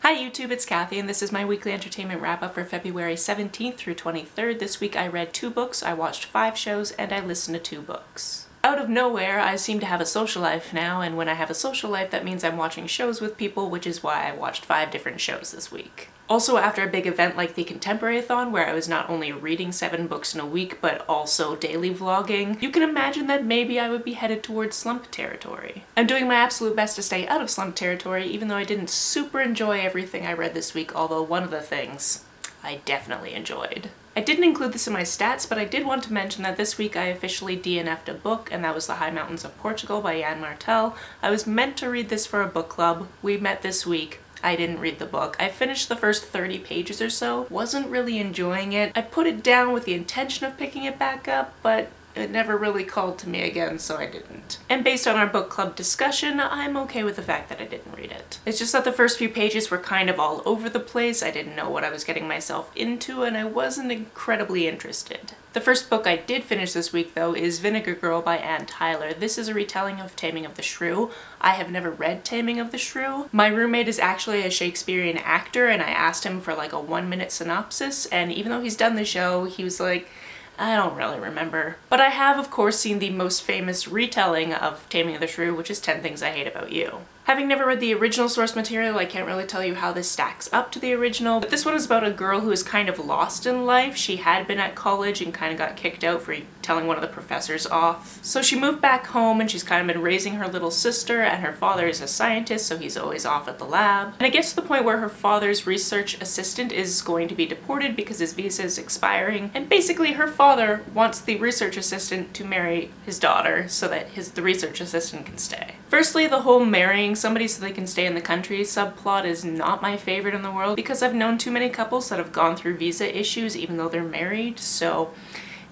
Hi YouTube, it's Kathy and this is my weekly entertainment wrap-up for February 17th through 23rd. This week I read 2 books, I watched 5 shows, and I listened to 2 books. Out of nowhere, I seem to have a social life now, and when I have a social life that means I'm watching shows with people, which is why I watched 5 different shows this week. Also, after a big event like the Contemporary-thon, where I was not only reading 7 books in a week, but also daily vlogging, you can imagine that maybe I would be headed towards slump territory. I'm doing my absolute best to stay out of slump territory, even though I didn't super enjoy everything I read this week, although one of the things I definitely enjoyed. I didn't include this in my stats, but I did want to mention that this week I officially DNF'd a book, and that was The High Mountains of Portugal by Yann Martel. I was meant to read this for a book club. We met this week. I didn't read the book. I finished the first 30 pages or so, wasn't really enjoying it. I put it down with the intention of picking it back up, but it never really called to me again, so I didn't. And based on our book club discussion, I'm okay with the fact that I didn't read it. It's just that the first few pages were kind of all over the place, I didn't know what I was getting myself into, and I wasn't incredibly interested. The first book I did finish this week, though, is Vinegar Girl by Anne Tyler. This is a retelling of Taming of the Shrew. I have never read Taming of the Shrew. My roommate is actually a Shakespearean actor, and I asked him for like a 1-minute synopsis, and even though he's done the show, he was like, I don't really remember. But I have, of course, seen the most famous retelling of Taming of the Shrew, which is 10 Things I Hate About You. Having never read the original source material, I can't really tell you how this stacks up to the original, but this one is about a girl who is kind of lost in life. She had been at college and kind of got kicked out for telling one of the professors off. So she moved back home and she's kind of been raising her little sister, and her father is a scientist, so he's always off at the lab. And it gets to the point where her father's research assistant is going to be deported because his visa is expiring, and basically her father wants the research assistant to marry his daughter so that the research assistant can stay. Firstly, the whole marrying somebody so they can stay in the country subplot is not my favorite in the world because I've known too many couples that have gone through visa issues even though they're married, so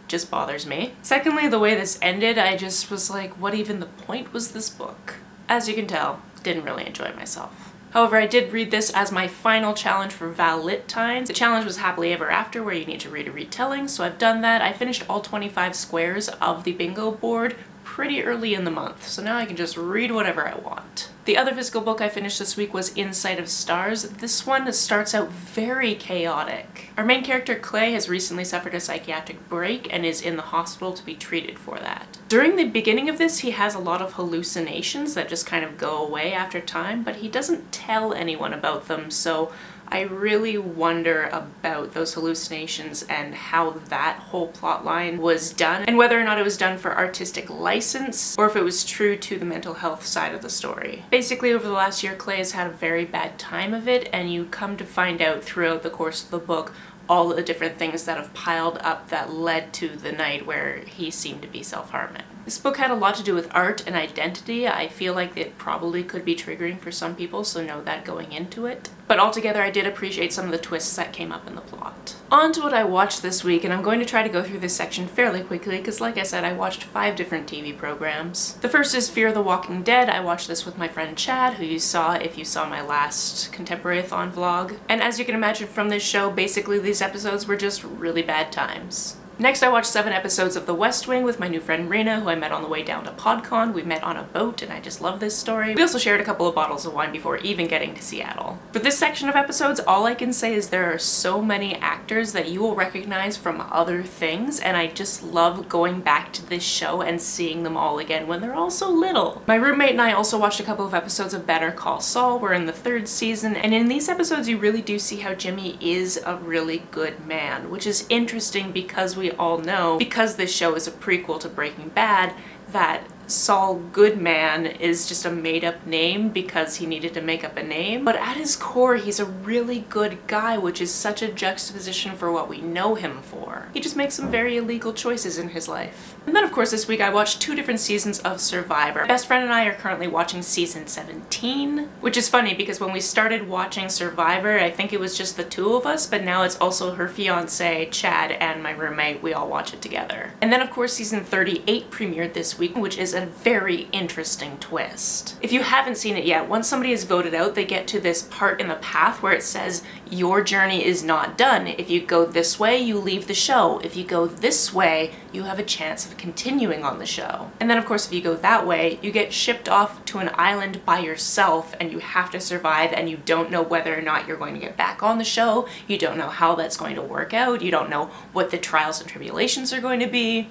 it just bothers me. Secondly, the way this ended, I just was like, what even the point was this book? As you can tell, didn't really enjoy myself. However, I did read this as my final challenge for Valentines. The challenge was Happily Ever After, where you need to read a retelling, so I've done that. I finished all 25 squares of the bingo board pretty early in the month, so now I can just read whatever I want. The other physical book I finished this week was In Sight of Stars. This one starts out very chaotic. Our main character, Clay, has recently suffered a psychiatric break and is in the hospital to be treated for that. During the beginning of this, he has a lot of hallucinations that just kind of go away after time, but he doesn't tell anyone about them, so I really wonder about those hallucinations and how that whole plot line was done, and whether or not it was done for artistic license or if it was true to the mental health side of the story. Basically, over the last year, Clay has had a very bad time of it, and you come to find out throughout the course of the book all the different things that have piled up that led to the night where he seemed to be self-harming. This book had a lot to do with art and identity. I feel like it probably could be triggering for some people, so know that going into it. But altogether, I did appreciate some of the twists that came up in the plot. On to what I watched this week, and I'm going to try to go through this section fairly quickly because, like I said, I watched 5 different TV programs. The first is Fear the Walking Dead. I watched this with my friend Chad, who you saw if you saw my last Contemporary-thon vlog. And as you can imagine from this show, basically these episodes were just really bad times. Next, I watched 7 episodes of The West Wing with my new friend Rena, who I met on the way down to PodCon. We met on a boat, and I just love this story. We also shared a couple of bottles of wine before even getting to Seattle. For this section of episodes, all I can say is there are so many actors that you will recognize from other things, and I just love going back to this show and seeing them all again when they're all so little. My roommate and I also watched a couple of episodes of Better Call Saul. We're in the 3rd season, and in these episodes you really do see how Jimmy is a really good man, which is interesting because we all know, because this show is a prequel to Breaking Bad, that Saul Goodman is just a made-up name because he needed to make up a name. But at his core, he's a really good guy, which is such a juxtaposition for what we know him for. He just makes some very illegal choices in his life. And then, of course, this week I watched 2 different seasons of Survivor. My best friend and I are currently watching season 17, which is funny because when we started watching Survivor, I think it was just the 2 of us, but now it's also her fiance, Chad, and my roommate. We all watch it together. And then, of course, season 38 premiered this week, which is a very interesting twist. If you haven't seen it yet, once somebody is voted out, they get to this part in the path where it says, your journey is not done. If you go this way, you leave the show. If you go this way, you have a chance of continuing on the show. And then of course, if you go that way, you get shipped off to an island by yourself and you have to survive, and you don't know whether or not you're going to get back on the show. You don't know how that's going to work out. You don't know what the trials and tribulations are going to be.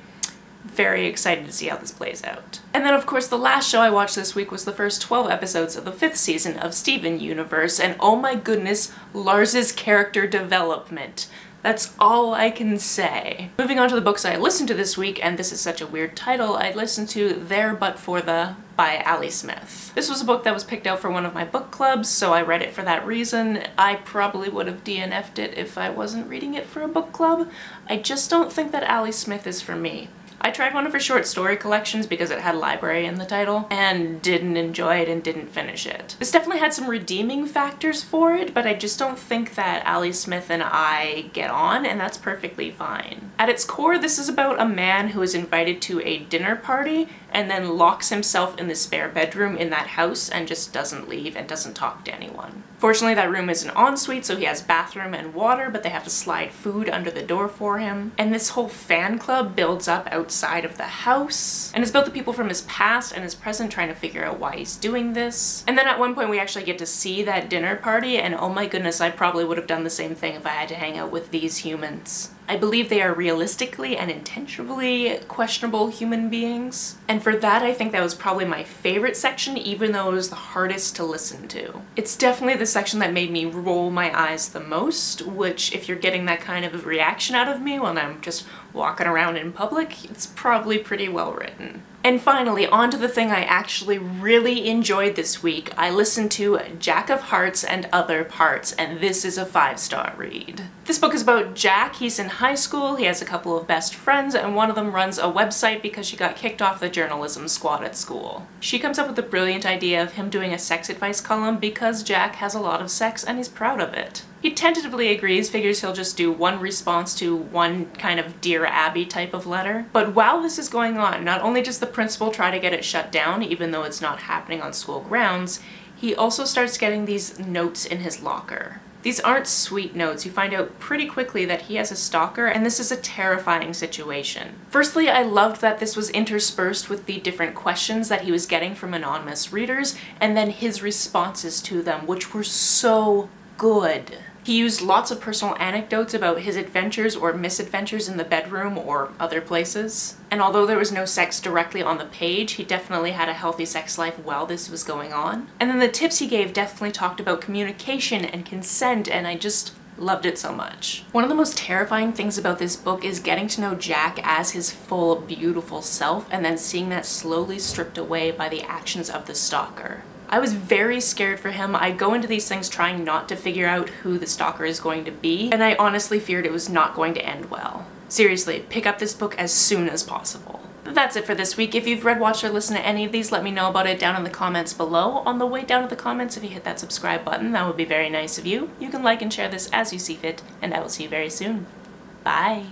Very excited to see how this plays out. And then of course the last show I watched this week was the first 12 episodes of the 5th season of Steven Universe, and oh my goodness, Lars's character development. That's all I can say. Moving on to the books I listened to this week, and this is such a weird title, I listened to There But For The by Ali Smith. This was a book that was picked out for one of my book clubs, so I read it for that reason. I probably would have DNF'd it if I wasn't reading it for a book club. I just don't think that Ali Smith is for me. I tried one of her short story collections because it had library in the title, and didn't enjoy it and didn't finish it. This definitely had some redeeming factors for it, but I just don't think that Ali Smith and I get on, and that's perfectly fine. At its core, this is about a man who is invited to a dinner party and then locks himself in the spare bedroom in that house and just doesn't leave and doesn't talk to anyone. Fortunately, that room is an ensuite, so he has bathroom and water, but they have to slide food under the door for him. And this whole fan club builds up outside of the house, and it's about the people from his past and his present trying to figure out why he's doing this. And then at one point we actually get to see that dinner party, and oh my goodness, I probably would have done the same thing if I had to hang out with these humans. I believe they are realistically and intentionally questionable human beings. And for that, I think that was probably my favorite section, even though it was the hardest to listen to. It's definitely the section that made me roll my eyes the most, which if you're getting that kind of reaction out of me when I'm just walking around in public, it's probably pretty well written. And finally, on to the thing I actually really enjoyed this week. I listened to Jack of Hearts and Other Parts, and this is a 5-star read. This book is about Jack. He's in high school, he has a couple of best friends, and one of them runs a website because she got kicked off the journalism squad at school. She comes up with the brilliant idea of him doing a sex advice column because Jack has a lot of sex and he's proud of it. He tentatively agrees, figures he'll just do one response to one kind of Dear Abby type of letter. But while this is going on, not only does the principal try to get it shut down, even though it's not happening on school grounds, he also starts getting these notes in his locker. These aren't sweet notes. You find out pretty quickly that he has a stalker, and this is a terrifying situation. Firstly, I loved that this was interspersed with the different questions that he was getting from anonymous readers, and then his responses to them, which were so good. He used lots of personal anecdotes about his adventures or misadventures in the bedroom or other places. And although there was no sex directly on the page, he definitely had a healthy sex life while this was going on. And then the tips he gave definitely talked about communication and consent, and I just loved it so much. One of the most terrifying things about this book is getting to know Jack as his full, beautiful self, and then seeing that slowly stripped away by the actions of the stalker. I was very scared for him. I go into these things trying not to figure out who the stalker is going to be, and I honestly feared it was not going to end well. Seriously, pick up this book as soon as possible. That's it for this week. If you've read, watched, or listened to any of these, let me know about it down in the comments below. On the way down to the comments, if you hit that subscribe button, that would be very nice of you. You can like and share this as you see fit, and I will see you very soon. Bye!